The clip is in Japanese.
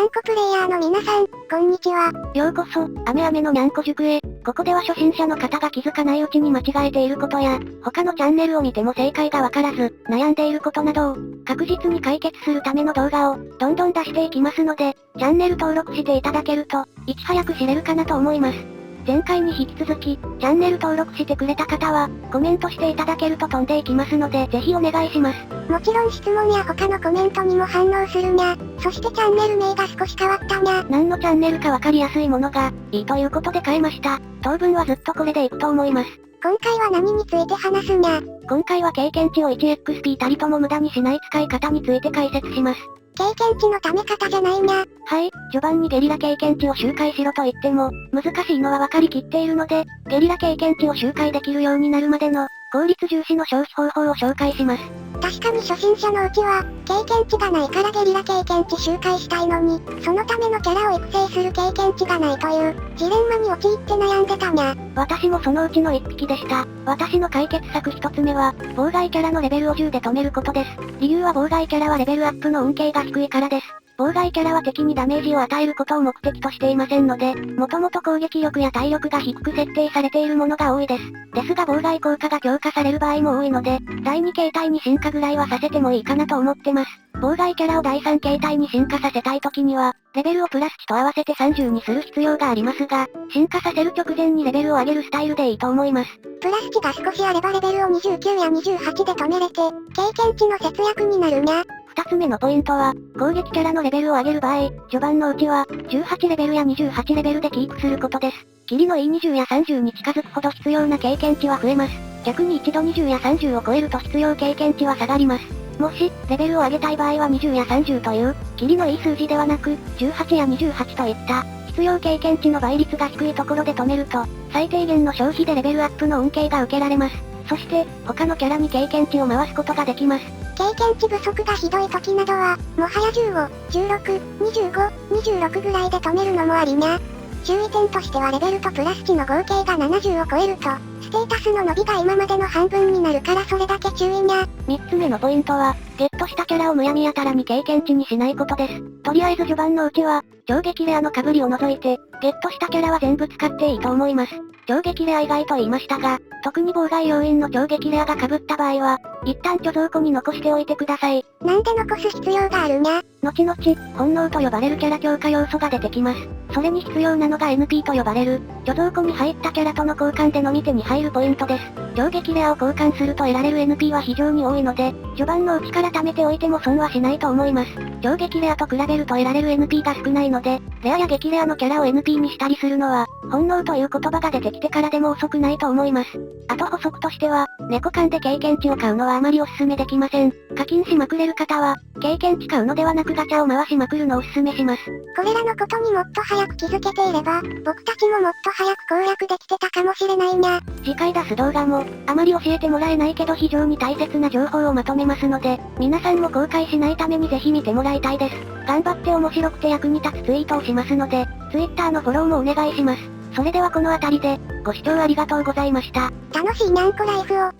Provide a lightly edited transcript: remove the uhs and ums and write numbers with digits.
んこプレイヤーの皆さん、こんにちは。ようこそ、のにゃんこ塾へ。ここでは初心者の方が気づかないうちに間違えていることや、他のチャンネルを見ても正解がわからず、悩んでいることなどを、確実に解決するための動画を、どんどん出していきますので、チャンネル登録していただけると、いち早く知れるかなと思います。前回に引き続き、チャンネル登録してくれた方は、コメントしていただけると飛んでいきますので、ぜひお願いします。もちろん質問や他のコメントにも反応するにゃ。そしてチャンネル名が少し変わったにゃ。何のチャンネルかわかりやすいものが、いいということで変えました。当分はずっとこれでいくと思います。今回は何について話すにゃ。今回は経験値を 1XP たりとも無駄にしない使い方について解説します。経験値のため方じゃないにゃ。はい、序盤にゲリラ経験値を周回しろと言っても、難しいのは分かりきっているので、ゲリラ経験値を周回できるようになるまでの、効率重視の消費方法を紹介します。確かに初心者のうちは、経験値がないからゲリラ経験値周回したいのに、そのためのキャラを育成する経験値がないという、ジレンマに陥って悩んでたにゃ。私もそのうちの一匹でした。私の解決策一つ目は、妨害キャラのレベルを10で止めることです。理由は妨害キャラはレベルアップの恩恵が低いからです。妨害キャラは敵にダメージを与えることを目的としていませんので、もともと攻撃力や体力が低く設定されているものが多いです。ですが妨害効果が強化される場合も多いので、第2形態に進化ぐらいはさせてもいいかなと思ってます。妨害キャラを第3形態に進化させたい時には、レベルをプラス値と合わせて30にする必要がありますが、進化させる直前にレベルを上げるスタイルでいいと思います。プラス値が少しあればレベルを29や28で止めれて、経験値の節約になるにゃ。二つ目のポイントは、攻撃キャラのレベルを上げる場合、序盤のうちは、18レベルや28レベルでキープすることです。キリのいい20や30に近づくほど必要な経験値は増えます。逆に一度20や30を超えると必要経験値は下がります。もし、レベルを上げたい場合は20や30という、キリのいい数字ではなく、18や28といった、必要経験値の倍率が低いところで止めると、最低限の消費でレベルアップの恩恵が受けられます。そして、他のキャラに経験値を回すことができます。経験値不足がひどい時などは、もはや15、16、25、26ぐらいで止めるのもありにゃ。注意点としてはレベルとプラス値の合計が70を超えると、ステータスの伸びが今までの半分になるからそれだけ注意にゃ。三つ目のポイントは、ゲットしたキャラをむやみやたらに経験値にしないことです。とりあえず序盤のうちは、超激レアの被りを除いて、ゲットしたキャラは全部使っていいと思います。超激レア以外と言いましたが、特に妨害要因の超激レアが被った場合は、一旦貯蔵庫に残しておいてください。なんで残す必要があるにゃ。後々、本能と呼ばれるキャラ強化要素が出てきます。それに必要なのが NP と呼ばれる、貯蔵庫に入ったキャラとの交換でのみ手に入るポイントです。超激レアを交換すると得られる NP は非常に多いので、序盤のうちから貯めておいても損はしないと思います。超激レアと比べると得られる NP が少ないので、レアや激レアのキャラを NP にしたりするのは、本能という言葉が出てきてからでも遅くないと思います。あと補足としては、猫缶で経験値を買うのはあまりお勧めできません。課金しまくれる方は、経験値買うのではなくガチャを回しまくるのをお勧めします。これらのことにもっと早く気づけていれば、僕たちももっと早く攻略できてたかもしれないにゃ。次回出す動画も、あまり教えてもらえないけど非常に大切な情報をまとめますので、皆さんも後悔しないためにぜひ見てもらいたいです。頑張って面白くて役に立つツイートをしますので、Twitter のフォローもお願いします。それではこの辺りで、ご視聴ありがとうございました。楽しいにゃんこライフを。